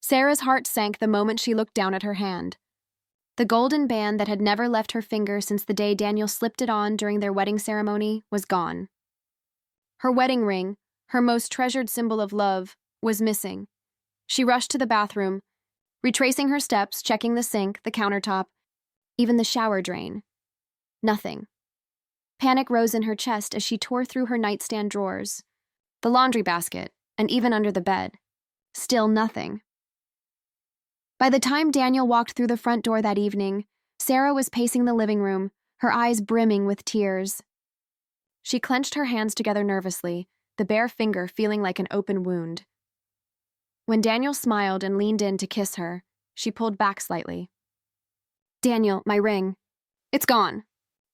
Sarah's heart sank the moment she looked down at her hand. The golden band that had never left her finger since the day Daniel slipped it on during their wedding ceremony was gone. Her wedding ring, her most treasured symbol of love, was missing. She rushed to the bathroom, retracing her steps, checking the sink, the countertop, even the shower drain. Nothing. Panic rose in her chest as she tore through her nightstand drawers, the laundry basket, and even under the bed. Still nothing. By the time Daniel walked through the front door that evening, Sarah was pacing the living room, her eyes brimming with tears. She clenched her hands together nervously, the bare finger feeling like an open wound. When Daniel smiled and leaned in to kiss her, she pulled back slightly. "Daniel, my ring. It's gone.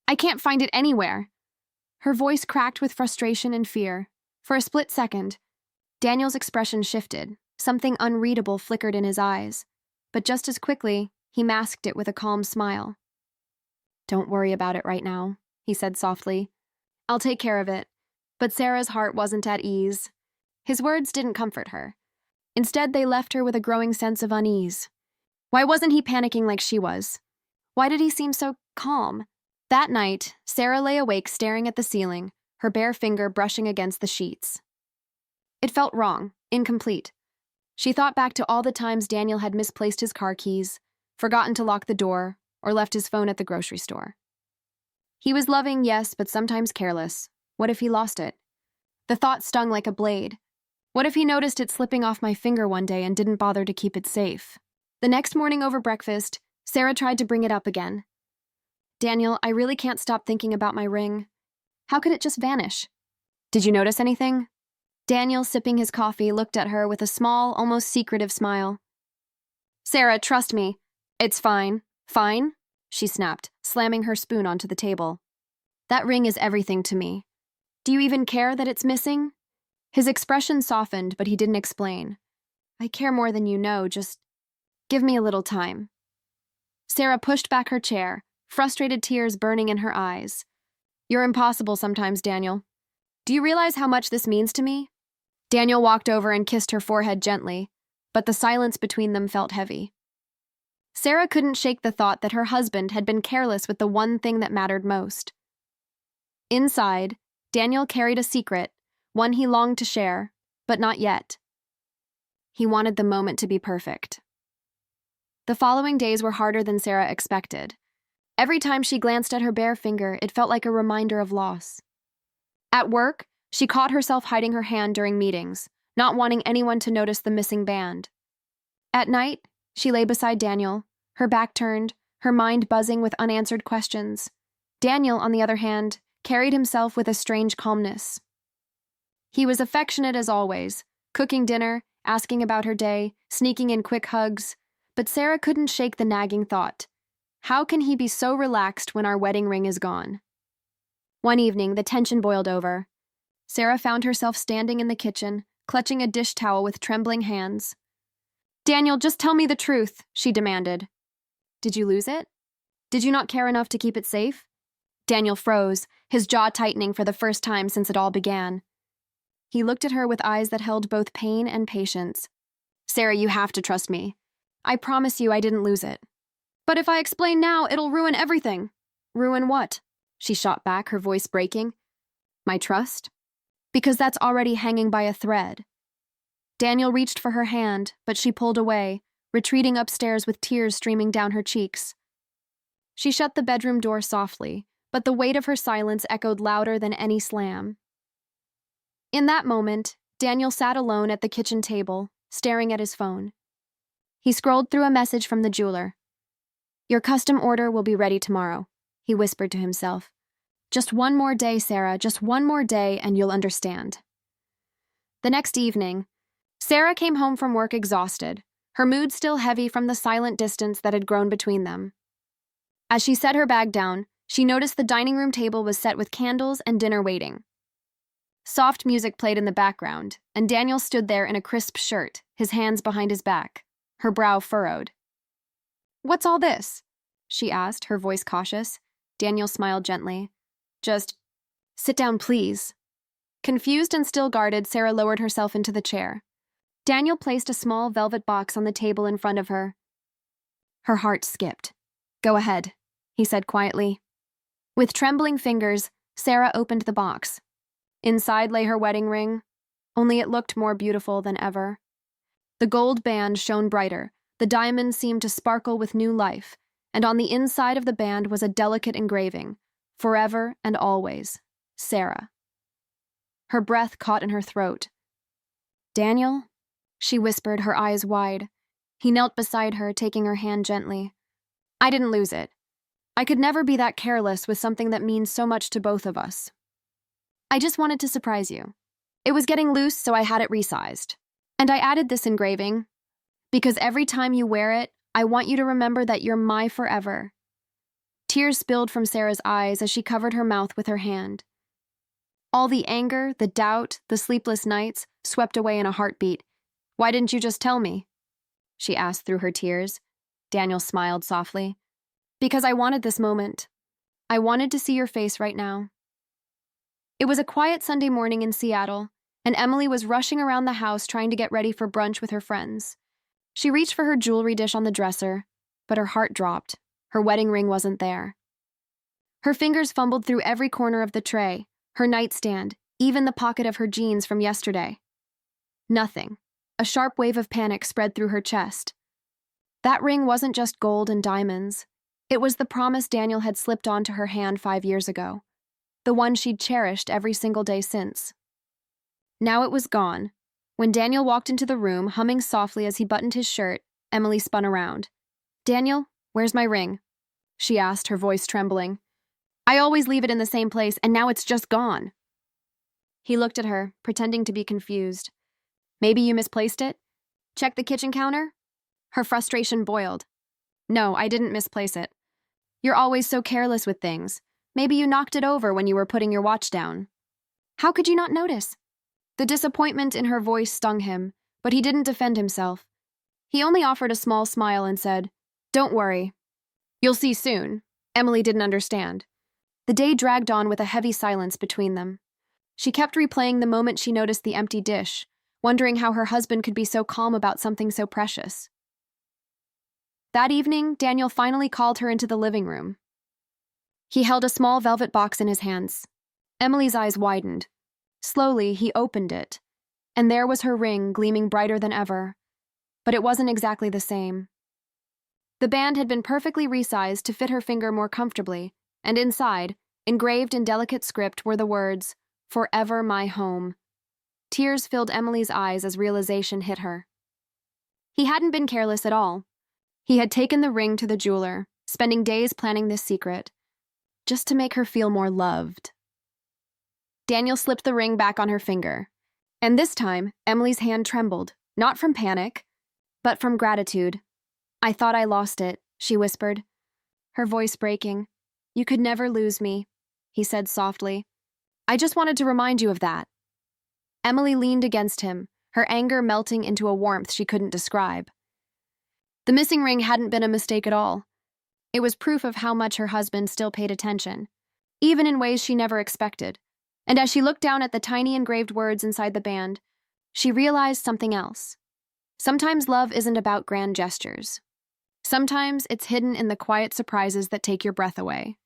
I can't find it anywhere." Her voice cracked with frustration and fear. For a split second, Daniel's expression shifted. Something unreadable flickered in his eyes. But just as quickly, he masked it with a calm smile. "Don't worry about it right now," he said softly. "I'll take care of it." But Sarah's heart wasn't at ease. His words didn't comfort her. Instead, they left her with a growing sense of unease. Why wasn't he panicking like she was? Why did he seem so calm? That night, Sarah lay awake staring at the ceiling, her bare finger brushing against the sheets. It felt wrong, incomplete. She thought back to all the times Daniel had misplaced his car keys, forgotten to lock the door, or left his phone at the grocery store. He was loving, yes, but sometimes careless. What if he lost it? The thought stung like a blade. What if he noticed it slipping off my finger one day and didn't bother to keep it safe? The next morning over breakfast, Sarah tried to bring it up again. "Daniel, I really can't stop thinking about my ring. How could it just vanish?" "Did you notice anything?" Daniel, sipping his coffee, looked at her with a small, almost secretive smile. "Sarah, trust me. It's fine." "Fine?" she snapped, slamming her spoon onto the table. "That ring is everything to me. Do you even care that it's missing?" His expression softened, but he didn't explain. "I care more than you know, just give me a little time." Sarah pushed back her chair, frustrated tears burning in her eyes. "You're impossible sometimes, Daniel. Do you realize how much this means to me?" Daniel walked over and kissed her forehead gently, but the silence between them felt heavy. Sarah couldn't shake the thought that her husband had been careless with the one thing that mattered most. Inside, Daniel carried a secret, one he longed to share, but not yet. He wanted the moment to be perfect. The following days were harder than Sarah expected. Every time she glanced at her bare finger, it felt like a reminder of loss. At work, she caught herself hiding her hand during meetings, not wanting anyone to notice the missing band. At night, she lay beside Daniel, her back turned, her mind buzzing with unanswered questions. Daniel, on the other hand, carried himself with a strange calmness. He was affectionate as always, cooking dinner, asking about her day, sneaking in quick hugs, but Sarah couldn't shake the nagging thought. How can he be so relaxed when our wedding ring is gone? One evening, the tension boiled over. Sarah found herself standing in the kitchen, clutching a dish towel with trembling hands. "Daniel, just tell me the truth," she demanded. "Did you lose it? Did you not care enough to keep it safe?" Daniel froze, his jaw tightening for the first time since it all began. He looked at her with eyes that held both pain and patience. "Sarah, you have to trust me. I promise you I didn't lose it." "But if I explain now, it'll ruin everything." "Ruin what?" She shot back, her voice breaking. "My trust? Because that's already hanging by a thread." Daniel reached for her hand, but she pulled away, retreating upstairs with tears streaming down her cheeks. She shut the bedroom door softly, but the weight of her silence echoed louder than any slam. In that moment, Daniel sat alone at the kitchen table, staring at his phone. He scrolled through a message from the jeweler. "Your custom order will be ready tomorrow," he whispered to himself. "Just one more day, Sarah, just one more day, and you'll understand." The next evening, Sarah came home from work exhausted, her mood still heavy from the silent distance that had grown between them. As she set her bag down, she noticed the dining room table was set with candles and dinner waiting. Soft music played in the background, and Daniel stood there in a crisp shirt, his hands behind his back, her brow furrowed. "What's all this?" she asked, her voice cautious. Daniel smiled gently. "Just sit down, please." Confused and still guarded, Sarah lowered herself into the chair. Daniel placed a small velvet box on the table in front of her. Her heart skipped. "Go ahead," he said quietly. With trembling fingers, Sarah opened the box. Inside lay her wedding ring, only it looked more beautiful than ever. The gold band shone brighter, the diamonds seemed to sparkle with new life, and on the inside of the band was a delicate engraving, "Forever and always, Sarah." Her breath caught in her throat. "Daniel?" she whispered, her eyes wide. He knelt beside her, taking her hand gently. "I didn't lose it. I could never be that careless with something that means so much to both of us. I just wanted to surprise you. It was getting loose, so I had it resized. And I added this engraving, because every time you wear it, I want you to remember that you're my forever." Tears spilled from Sarah's eyes as she covered her mouth with her hand. All the anger, the doubt, the sleepless nights swept away in a heartbeat. "Why didn't you just tell me?" she asked through her tears. Daniel smiled softly. "Because I wanted this moment. I wanted to see your face right now." It was a quiet Sunday morning in Seattle, and Emily was rushing around the house trying to get ready for brunch with her friends. She reached for her jewelry dish on the dresser, but her heart dropped. Her wedding ring wasn't there. Her fingers fumbled through every corner of the tray, her nightstand, even the pocket of her jeans from yesterday. Nothing. A sharp wave of panic spread through her chest. That ring wasn't just gold and diamonds. It was the promise Daniel had slipped onto her hand 5 years ago, the one she'd cherished every single day since. Now it was gone. When Daniel walked into the room, humming softly as he buttoned his shirt, Emily spun around. "Daniel, where's my ring?" she asked, her voice trembling. "I always leave it in the same place, and now it's just gone." He looked at her, pretending to be confused. "Maybe you misplaced it? Check the kitchen counter?" Her frustration boiled. "No, I didn't misplace it. You're always so careless with things. Maybe you knocked it over when you were putting your watch down." "How could you not notice?" The disappointment in her voice stung him, but he didn't defend himself. He only offered a small smile and said, "Don't worry. You'll see soon." Emily didn't understand. The day dragged on with a heavy silence between them. She kept replaying the moment she noticed the empty dish, wondering how her husband could be so calm about something so precious. That evening, Daniel finally called her into the living room. He held a small velvet box in his hands. Emily's eyes widened. Slowly, he opened it, and there was her ring gleaming brighter than ever. But it wasn't exactly the same. The band had been perfectly resized to fit her finger more comfortably, and inside, engraved in delicate script, were the words, "Forever my home." Tears filled Emily's eyes as realization hit her. He hadn't been careless at all. He had taken the ring to the jeweler, spending days planning this secret, just to make her feel more loved. Daniel slipped the ring back on her finger, and this time, Emily's hand trembled, not from panic, but from gratitude. "I thought I lost it," she whispered, her voice breaking. "You could never lose me," he said softly. "I just wanted to remind you of that." Emily leaned against him, her anger melting into a warmth she couldn't describe. The missing ring hadn't been a mistake at all. It was proof of how much her husband still paid attention, even in ways she never expected. And as she looked down at the tiny engraved words inside the band, she realized something else. Sometimes love isn't about grand gestures. Sometimes it's hidden in the quiet surprises that take your breath away.